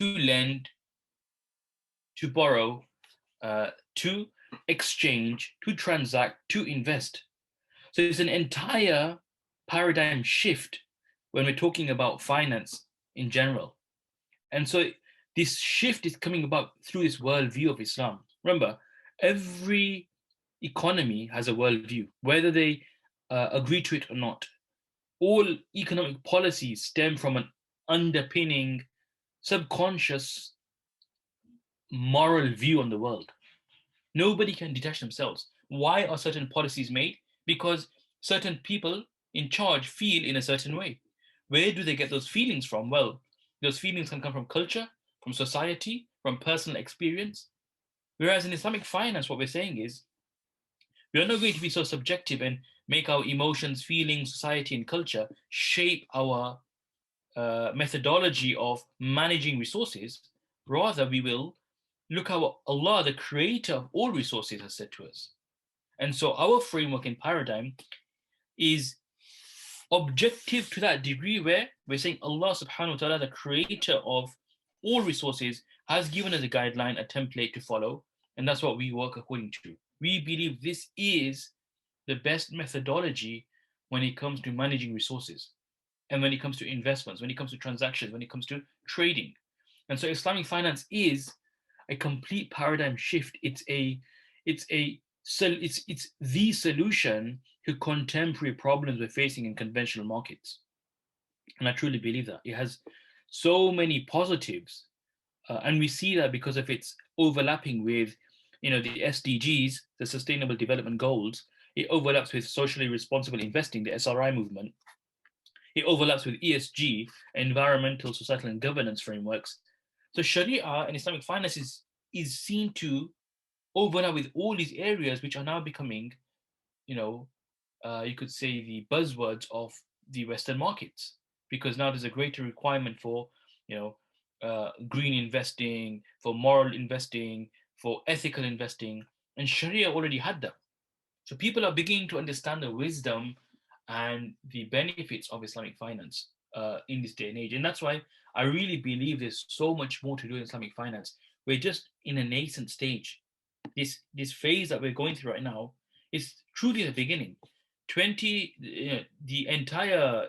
lend, to borrow, to exchange, to transact, to invest. So it's an entire paradigm shift when we're talking about finance in general. And so this shift is coming about through this worldview of Islam. Remember, every economy has a worldview, whether they agree to it or not. All economic policies stem from an underpinning, subconscious moral view on the world. Nobody can detach themselves. Why are certain policies made? Because certain people in charge feel in a certain way. Where do they get those feelings from? Well, those feelings can come from culture, from society, from personal experience. Whereas in Islamic finance, what we're saying is we are not going to be so subjective and make our emotions, feelings, society, and culture shape our methodology of managing resources. Rather, we will look how Allah, the creator of all resources, has said to us. And so our framework and paradigm is objective to that degree where we're saying Allah subhanahu wa ta'ala, the creator of all resources, has given us a guideline, a template to follow, and that's what we work according to. We believe this is the best methodology when it comes to managing resources, and when it comes to investments, when it comes to transactions, when it comes to trading. And so Islamic finance is a complete paradigm shift. It's the solution to contemporary problems we're facing in conventional markets. And I truly believe that it has so many positives, and we see that because of its overlapping with, the SDGs, the Sustainable Development Goals. It overlaps with socially responsible investing, the SRI movement. It overlaps with ESG, environmental, societal, and governance frameworks. So Sharia and Islamic finance is seen to overlap with all these areas, which are now becoming, you could say, the buzzwords of the Western markets, because now there's a greater requirement for, green investing, for moral investing, for ethical investing, and Sharia already had that. So people are beginning to understand the wisdom and the benefits of Islamic finance in this day and age. And that's why I really believe there's so much more to do in Islamic finance. We're just in a nascent stage. This phase that we're going through right now is truly the beginning. The entire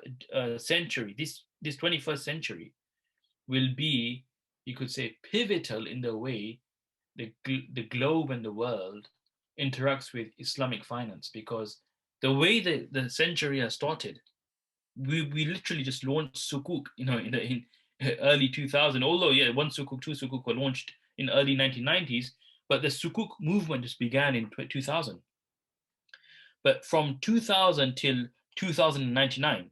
century, this 21st century, will be, you could say, pivotal in the way the globe and the world interacts with Islamic finance, because the way the century has started, we literally just launched sukuk, in early 2000. Although, yeah, one sukuk, two sukuk were launched in early 1990s, but the sukuk movement just began in 2000. But from 2000 till 2099,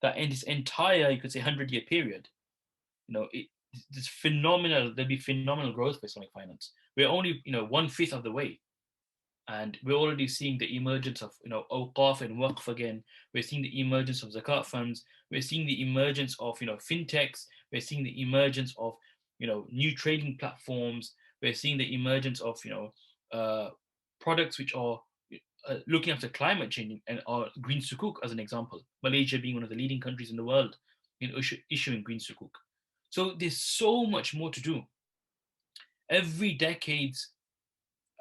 that in this entire, you could say, 100-year period, this phenomenal. There'll be phenomenal growth for Islamic finance. We're only, 1/5 of the way. And we're already seeing the emergence of, awqaf and waqf again. We're seeing the emergence of zakat funds. We're seeing the emergence of, fintechs. We're seeing the emergence of, new trading platforms. We're seeing the emergence of, products which are looking after climate change and are green sukuk, as an example. Malaysia being one of the leading countries in the world in issuing green sukuk. So there's so much more to do. Every decade's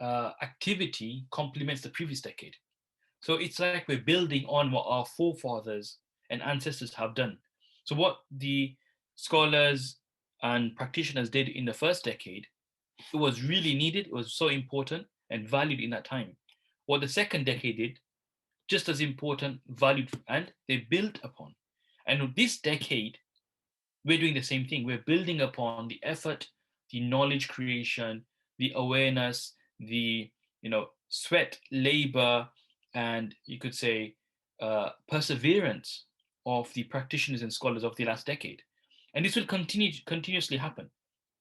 activity complements the previous decade. So it's like we're building on what our forefathers and ancestors have done. So what the scholars and practitioners did in the first decade, it was really needed, it was so important and valued in that time. What the second decade did, just as important, valued, and they built upon. And this decade, we're doing the same thing. We're building upon the effort, the knowledge creation, the awareness, the sweat, labor, and you could say perseverance of the practitioners and scholars of the last decade. And this will continuously happen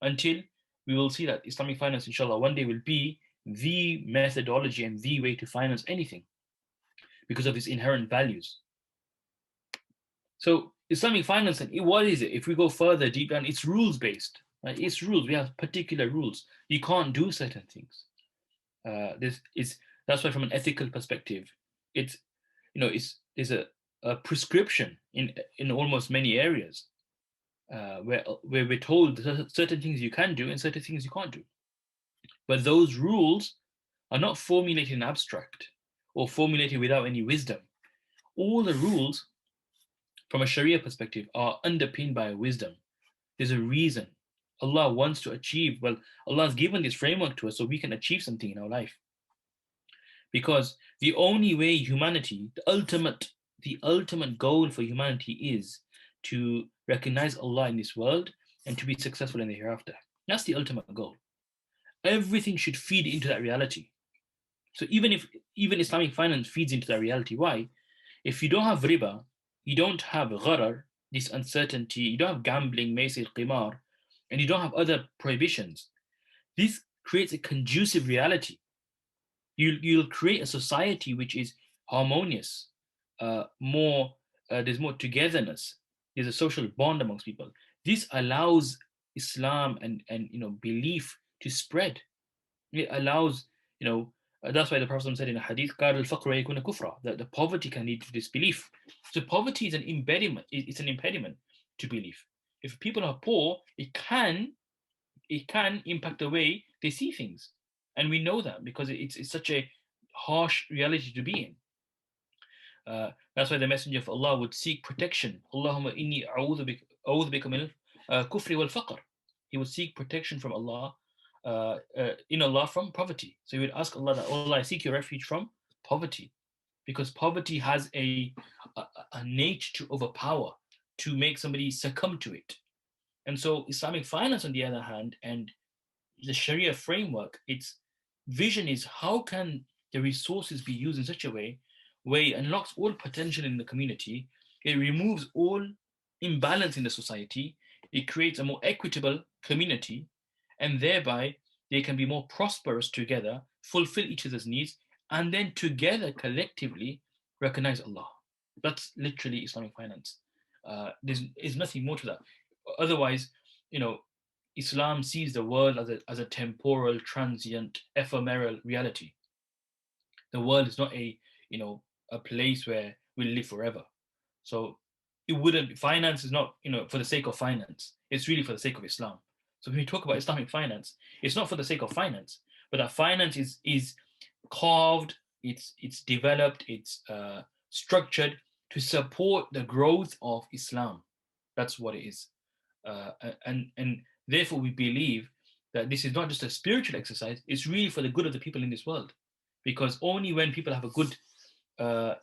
until we will see that Islamic finance, inshallah, one day will be the methodology and the way to finance anything because of its inherent values. So Islamic finance, what is it? If we go further deep down, it's rules based. Right? It's rules. We have particular rules. You can't do certain things. That's why, from an ethical perspective, it's a prescription in almost many areas. where we're told certain things you can do and certain things you can't do. But those rules are not formulated in abstract or formulated without any wisdom. All the rules from a Sharia perspective are underpinned by wisdom. There's a reason. Allah wants to achieve, well, Allah has given this framework to us so we can achieve something in our life. Because the only way humanity, the ultimate goal for humanity is to recognize Allah in this world and to be successful in the hereafter. That's the ultimate goal. Everything should feed into that reality. So even Islamic finance feeds into that reality. Why? If you don't have riba, you don't have gharar, this uncertainty, you don't have gambling, maisir, qimar, and you don't have other prohibitions, this creates a conducive reality. You'll create a society which is harmonious, there's more togetherness, there's a social bond amongst people. This allows Islam and belief to spread. It allows, that's why the Prophet said in a hadith, that the poverty can lead to disbelief. So poverty is an impediment. It's an impediment to belief. If people are poor, it can impact the way they see things, and we know that because it's such a harsh reality to be in. That's why the Messenger of Allah would seek protection. Allahumma inni a'udhu bika min kufri wal faqr. He would seek protection from Allah, in Allah, from poverty. So he would ask Allah that, Allah, I seek your refuge from poverty, because poverty has a nature to overpower, to make somebody succumb to it. And so Islamic finance, on the other hand, and the Sharia framework, its vision is how can the resources be used in such a way where it unlocks all potential in the community, it removes all imbalance in the society, it creates a more equitable community, and thereby they can be more prosperous together, fulfill each other's needs, and then together, collectively, recognize Allah. That's literally Islamic finance. There's nothing more to that. Otherwise, Islam sees the world as a temporal, transient, ephemeral reality. The world is not a place where we live forever. So it wouldn't. Finance is not for the sake of finance. It's really for the sake of Islam. So when we talk about Islamic finance, it's not for the sake of finance, but that finance is carved, it's developed, it's structured to support the growth of Islam. That's what it is. And therefore we believe that this is not just a spiritual exercise, it's really for the good of the people in this world. Because only when people have a good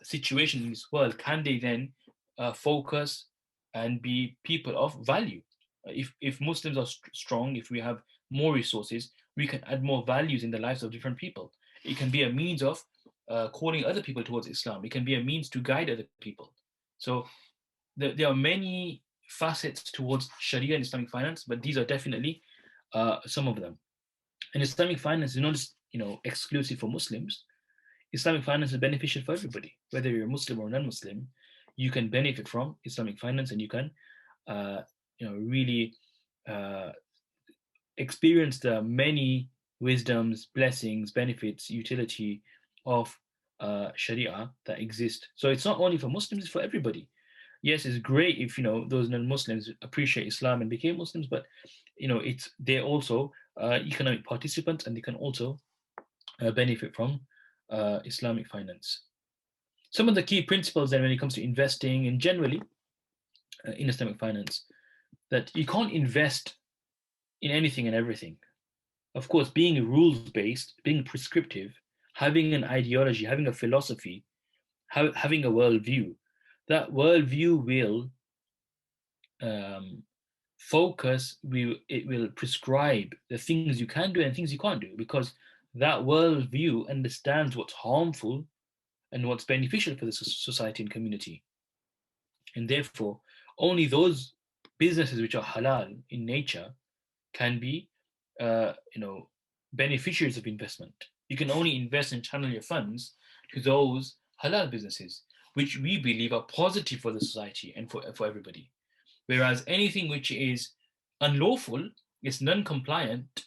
situation in this world can they then focus and be people of value. If Muslims are strong, if we have more resources, we can add more values in the lives of different people. It can be a means of calling other people towards Islam. It can be a means to guide other people. So there are many facets towards Sharia and Islamic finance, but these are definitely some of them. And Islamic finance is not just exclusive for Muslims. Islamic finance is beneficial for everybody, whether you're Muslim or non-Muslim. You can benefit from Islamic finance, and you can really experience the many wisdoms, blessings, benefits, utility of Sharia that exist. So it's not only for Muslims; it's for everybody. Yes, it's great if those non-Muslims appreciate Islam and became Muslims, but they're also economic participants, and they can also benefit from Islamic finance. Some of the key principles then when it comes to investing and generally in Islamic finance, that you can't invest in anything and everything. Of course, being rules-based, being prescriptive, having an ideology, having a philosophy, having a worldview, that worldview will focus, it will prescribe the things you can do and things you can't do, because that worldview understands what's harmful and what's beneficial for the society and community. And therefore, only those businesses which are halal in nature can be beneficiaries of investment. You can only invest and channel your funds to those halal businesses, which we believe are positive for the society and for everybody. Whereas anything which is unlawful, is non-compliant,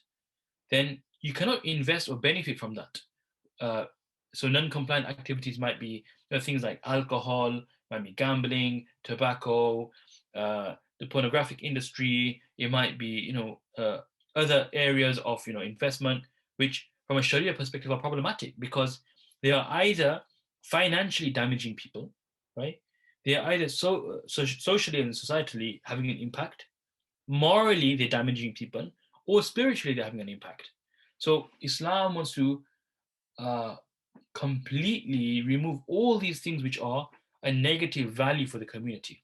then you cannot invest or benefit from that. So non-compliant activities might be things like alcohol, might be gambling, tobacco, the pornographic industry, it might be, other areas of, investment, which from a Sharia perspective are problematic because they are either financially damaging people, right? They are either socially and societally having an impact, morally they're damaging people, or spiritually they're having an impact. So Islam wants to uh, completely remove all these things which are a negative value for the community.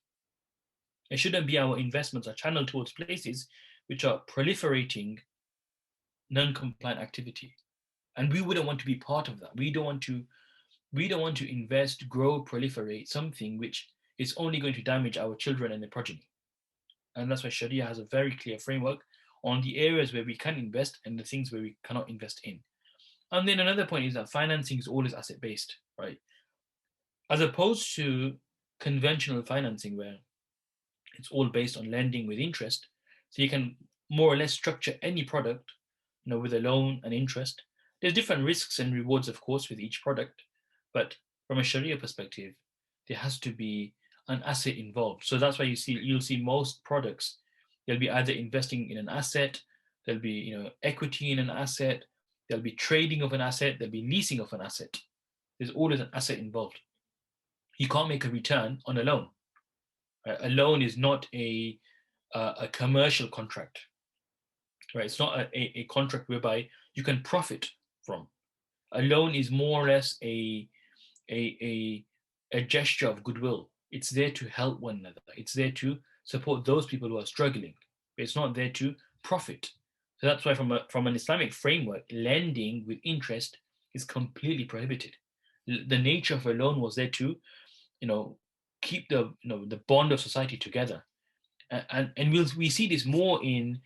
It shouldn't be our investments are channeled towards places which are proliferating non-compliant activity. And we wouldn't want to be part of that. We don't want to invest, grow, proliferate something which is only going to damage our children and their progeny. And that's why Sharia has a very clear framework on the areas where we can invest and the things where we cannot invest in. And then another point is that financing is always asset based, right? As opposed to conventional financing where it's all based on lending with interest. So you can more or less structure any product, with a loan and interest. There's different risks and rewards, of course, with each product, but from a Sharia perspective, there has to be an asset involved. So that's why you'll see most products, they'll be either investing in an asset, there'll be equity in an asset, there'll be trading of an asset, there'll be leasing of an asset. There's always an asset involved. You can't make a return on a loan. Right? A loan is not a commercial contract, right? It's not a contract whereby you can profit from. A loan is more or less a, a, a gesture of goodwill. It's there to help one another. It's there to support those people who are struggling. But it's not there to profit. So that's why from an Islamic framework, lending with interest is completely prohibited. The nature of a loan was there to, you know, keep the bond of society together. And we see this more in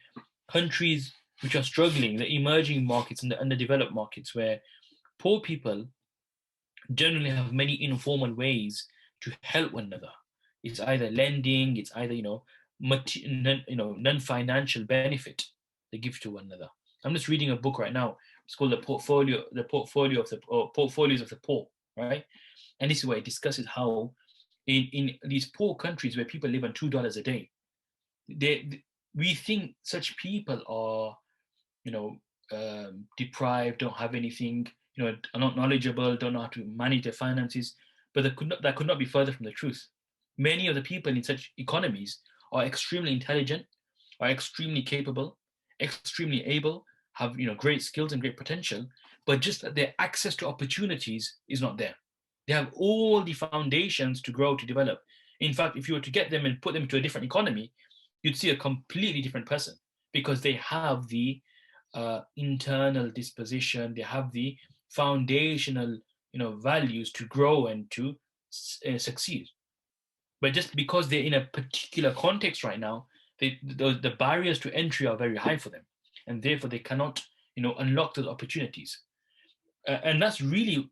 countries which are struggling, the emerging markets and the underdeveloped markets, where poor people generally have many informal ways to help one another. It's either lending, it's either non-financial benefit they give to one another. I'm just reading a book right now. It's called Portfolios of the Poor, right? And this is where it discusses how in these poor countries where people live on $2 a day, we think such people are, deprived, don't have anything, are not knowledgeable, don't know how to manage their finances. But that could not be further from the truth. Many of the people in such economies are extremely intelligent, are extremely capable, extremely able, have great skills and great potential, but just that their access to opportunities is not there. They have all the foundations to grow, to develop. In fact, if you were to get them and put them into a different economy, you'd see a completely different person because they have the internal disposition, they have the foundational, values to grow and to succeed. But just because they're in a particular context right now, the barriers to entry are very high for them, and therefore they cannot, unlock those opportunities. And that's really,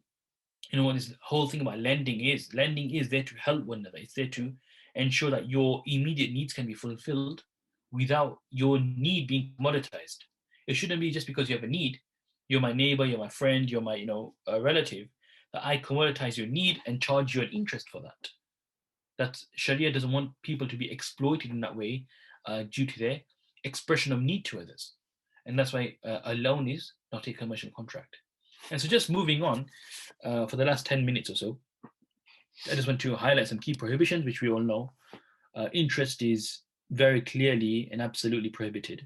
what this whole thing about lending is. Lending is there to help one another. It's there to ensure that your immediate needs can be fulfilled without your need being commoditized. It shouldn't be just because you have a need, you're my neighbor, you're my friend, you're my, a relative, that I commoditize your need and charge you an interest for that. That Sharia doesn't want people to be exploited in that way due to their expression of need to others. And that's why a loan is not a commercial contract. And so just moving on, for the last 10 minutes or so, I just want to highlight some key prohibitions, which we all know. Interest is very clearly and absolutely prohibited.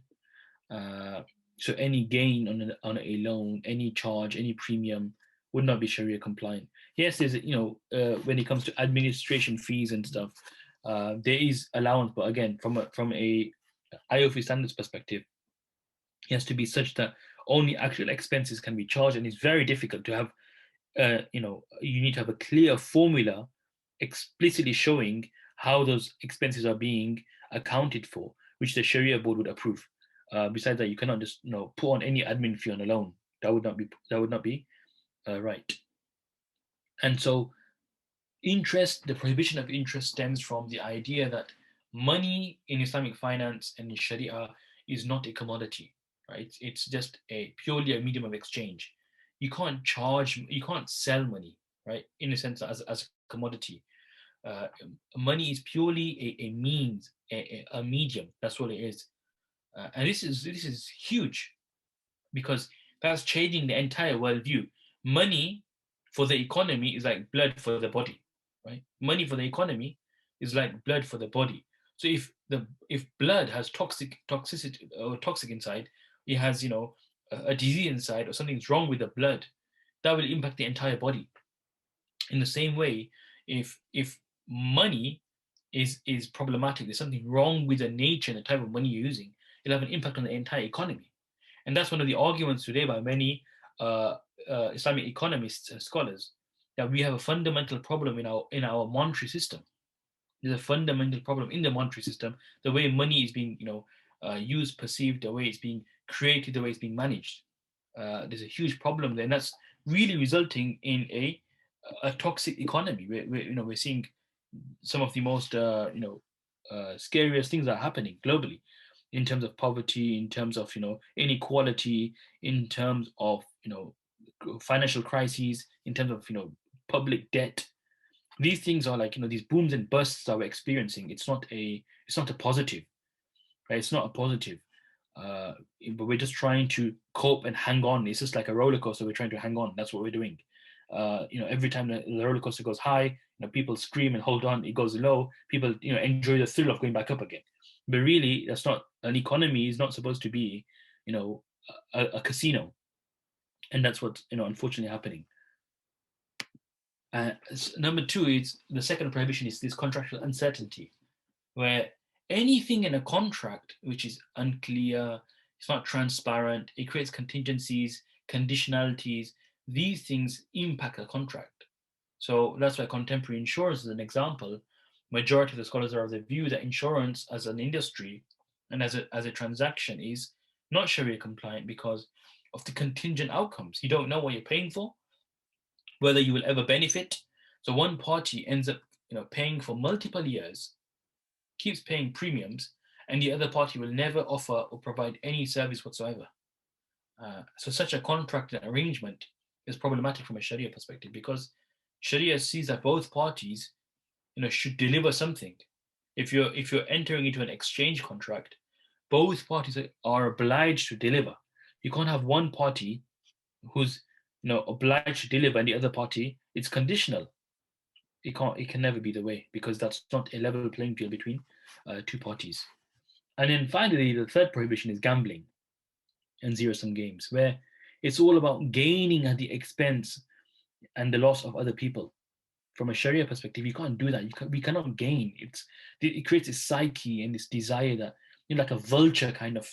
So any gain on a loan, any charge, any premium would not be Sharia compliant. Yes, there's when it comes to administration fees and stuff, there is allowance, but again, from a IOF standards perspective, it has to be such that only actual expenses can be charged, and it's very difficult to have. You need to have a clear formula explicitly showing how those expenses are being accounted for, which the Sharia board would approve. Besides that, you cannot just put on any admin fee on a loan. That would not be right. And so, the prohibition of interest stems from the idea that money in Islamic finance and in Sharia is not a commodity, right? It's just purely a medium of exchange. You can't sell money, right? In a sense, as a commodity. Uh, Money is purely a means, a medium. That's what it is, and this is huge because that's changing the entire worldview. Money for the economy is like blood for the body, right? Money for the economy is like blood for the body. So if blood has toxicity or toxic inside, it has a disease inside or something's wrong with the blood, that will impact the entire body. In the same way, if money is problematic, there's something wrong with the nature and the type of money you're using, it'll have an impact on the entire economy. And that's one of the arguments today by many uh, Islamic economists and scholars, that we have a fundamental problem in our monetary system. There's a fundamental problem in the monetary system, the way money is being used, perceived, the way it's being created, the way it's being managed. There's a huge problem there, and that's really resulting in a toxic economy. We're seeing some of the most scariest things are happening globally, in terms of poverty, in terms of inequality, in terms of financial crises, in terms of public debt. These things are like these booms and busts that we're experiencing. It's not a positive, right? It's not a positive. uh, but we're just trying to cope and hang on. It's just like a roller coaster. We're trying to hang on. That's what we're doing. Every time the roller coaster goes high, people scream and hold on. It goes low. People, enjoy the thrill of going back up again. But really, that's not an economy. Is not supposed to be, you know, a casino, and that's what's unfortunately happening. Number two is the second prohibition is this contractual uncertainty, where anything in a contract which is unclear, it's not transparent, it creates contingencies, conditionalities. These things impact a contract. So that's why contemporary insurance is an example. Majority of the scholars are of the view that insurance as an industry and as a transaction is not Sharia compliant because of the contingent outcomes. You don't know what you're paying for, whether you will ever benefit. So one party ends up paying for multiple years, keeps paying premiums, and the other party will never offer or provide any service whatsoever. So such a contract and arrangement is problematic from a Sharia perspective because Sharia sees that both parties, should deliver something. If you're entering into an exchange contract, both parties are obliged to deliver. You can't have one party who's obliged to deliver and the other party it's conditional. It can never be the way because that's not a level playing field between two parties. And then finally, the third prohibition is gambling and zero sum games, where it's all about gaining at the expense and the loss of other people. From a Sharia perspective, you can't do that. We cannot gain. It creates this psyche and this desire that like a vulture kind of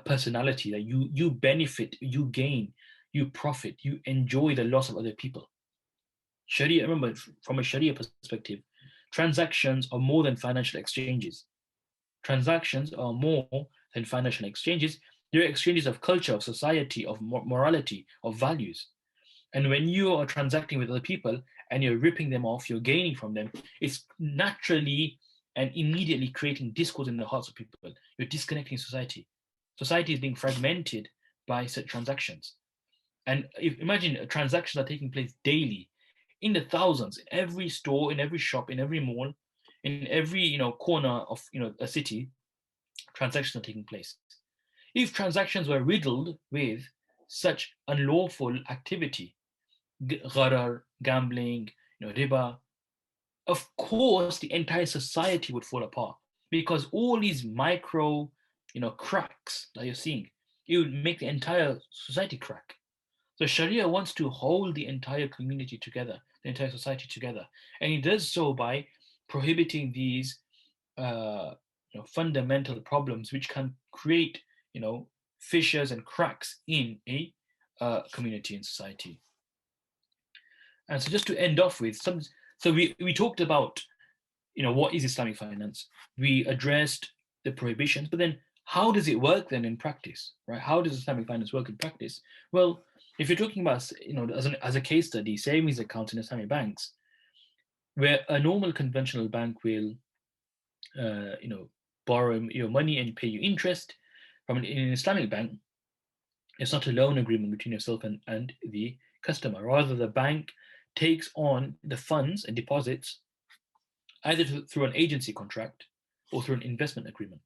personality that you benefit, you gain, you profit, you enjoy the loss of other people. Sharia, remember, from a Sharia perspective, transactions are more than financial exchanges. Transactions are more than financial exchanges. They're exchanges of culture, of society, of morality, of values. And when you are transacting with other people and you're ripping them off, you're gaining from them, it's naturally and immediately creating discord in the hearts of people. You're disconnecting society. Society is being fragmented by such transactions. And imagine transactions are taking place daily in the thousands, in every store, in every shop, in every mall, in every corner of a city. Transactions are taking place. If transactions were riddled with such unlawful activity, gharar, gambling, riba, of course the entire society would fall apart because all these micro, cracks that you're seeing, it would make the entire society crack. So Sharia wants to hold the entire community together, the entire society together, and it does so by prohibiting these fundamental problems which can create fissures and cracks in a community and society. And so just to end off with some, so we talked about what is Islamic finance. We addressed the prohibitions, but then how does it work then in practice, right? How does Islamic finance work in practice? Well, if you're talking about as a case study, savings accounts in Islamic banks, where a normal conventional bank will borrow your money and pay you interest from in an Islamic bank, it's not a loan agreement between yourself and the customer. Rather, the bank takes on the funds and deposits either through an agency contract or through an investment agreement.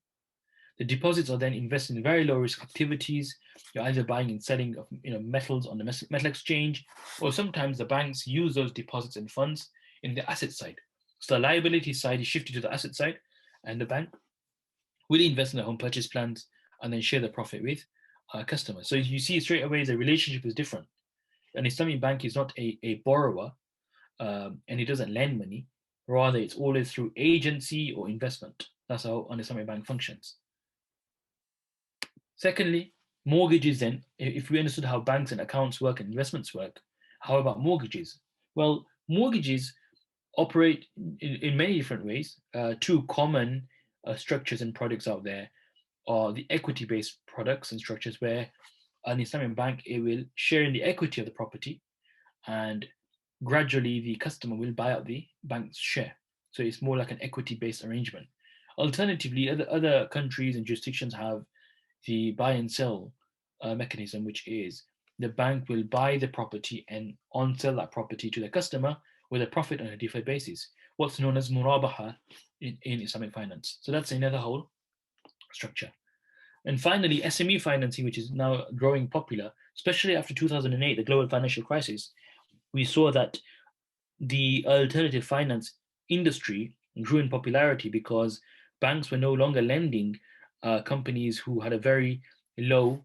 The deposits are then invested in very low risk activities. You're either buying and selling of metals on the metal exchange, or sometimes the banks use those deposits and funds in the asset side. So the liability side is shifted to the asset side, and the bank will invest in their home purchase plans and then share the profit with customers. So you see straight away the relationship is different. An Islamic bank is not a borrower, and it doesn't lend money. Rather, it's always through agency or investment. That's how an Islamic bank functions. Secondly, mortgages then, if we understood how banks and accounts work and investments work, how about mortgages? Well, mortgages operate in many different ways. Two common structures and products out there are the equity-based products and structures where an Islamic bank, it will share in the equity of the property, and gradually the customer will buy out the bank's share. So it's more like an equity-based arrangement. Alternatively, other countries and jurisdictions have the buy and sell mechanism, which is the bank will buy the property and on sell that property to the customer with a profit on a deferred basis, what's known as murabaha in Islamic finance. So that's another whole structure. And finally, SME financing, which is now growing popular, especially after 2008, the global financial crisis. We saw that the alternative finance industry grew in popularity because banks were no longer lending companies who had a very low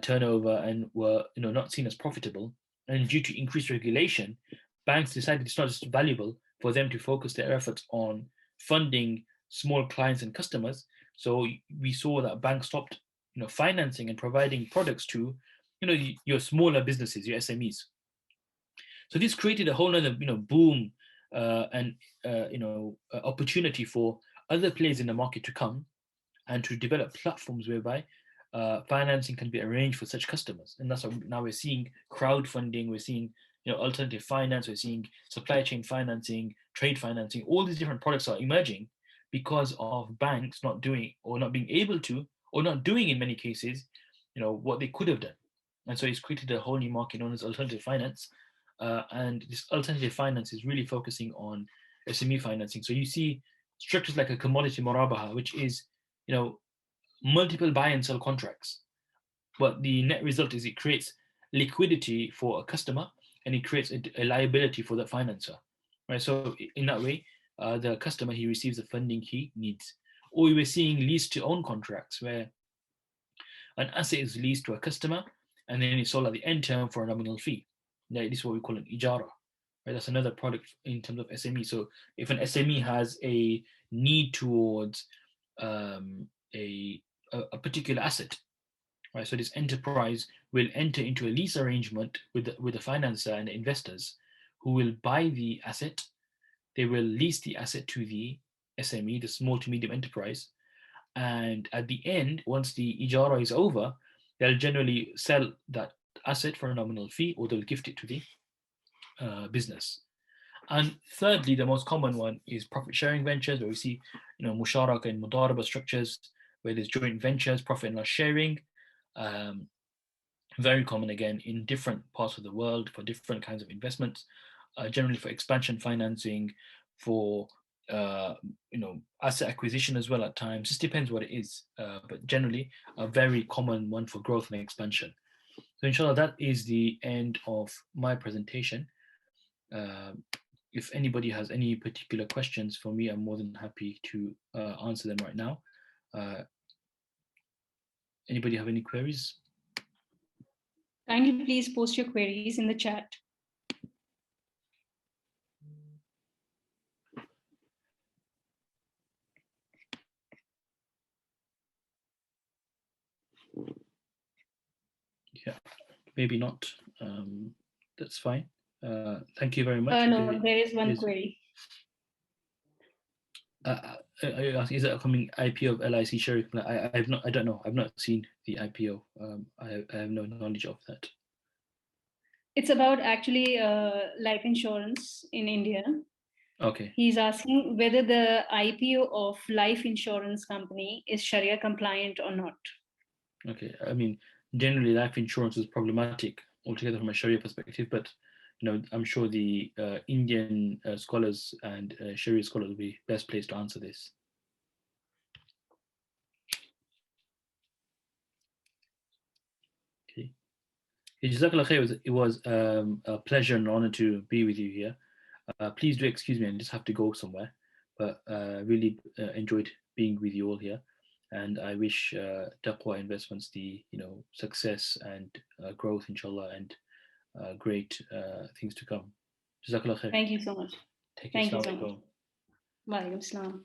turnover and were not seen as profitable. And due to increased regulation, banks decided it's not just valuable for them to focus their efforts on funding small clients and customers. So we saw that banks stopped financing and providing products to your smaller businesses, your SMEs. So this created a whole other boom and opportunity for other players in the market to come and to develop platforms whereby financing can be arranged for such customers. And that's why now we're seeing crowdfunding, we're seeing alternative finance, we're seeing supply chain financing, trade financing. All these different products are emerging because of banks not doing or not being able to or not doing in many cases what they could have done. And so it's created a whole new market known as alternative finance. And this alternative finance is really focusing on SME financing. So you see structures like a commodity murabaha, which is multiple buy and sell contracts. But the net result is it creates liquidity for a customer and it creates a liability for the financer. Right. So in that way, the customer, he receives the funding he needs. Or we were seeing lease to own contracts where an asset is leased to a customer and then it's sold at the end term for a nominal fee. This is what we call an ijara. Right? That's another product in terms of SME. So if an SME has a need towards a particular asset, right? So this enterprise will enter into a lease arrangement with the financer and the investors who will buy the asset. They will lease the asset to the SME, the small to medium enterprise. And at the end, once the ijara is over, they'll generally sell that asset for a nominal fee, or they'll gift it to the business. And thirdly, the most common one is profit sharing ventures, where we see musharaka and mudaraba structures, where there's joint ventures, profit and loss sharing. Very common again in different parts of the world for different kinds of investments, generally for expansion financing, for asset acquisition as well at times. Just depends what it is, but generally a very common one for growth and expansion. So inshallah, that is the end of my presentation. If anybody has any particular questions for me, I'm more than happy to answer them right now. Anybody have any queries? Kindly please post your queries in the chat. Yeah, maybe not. That's fine. Thank you very much. No, there is one query. Is it a coming IPO of LIC Shariah? I don't know. I've not seen the IPO. I have no knowledge of that. It's about actually life insurance in India. Okay. He's asking whether the IPO of life insurance company is Sharia compliant or not. Okay. I mean, generally life insurance is problematic altogether from a Sharia perspective, but I'm sure the Indian scholars and Sharia scholars will be best placed to answer this. Okay. Jazakallah khair. It was a pleasure and honor to be with you here. Please do excuse me, I just have to go somewhere. But really enjoyed being with you all here, and I wish Taqwa Investments the success and growth, inshallah, and great things to come. Jazakallah khair. Thank you so much. Take care. Thank you so Assalamu much. alaikum. Wa alaikum salam.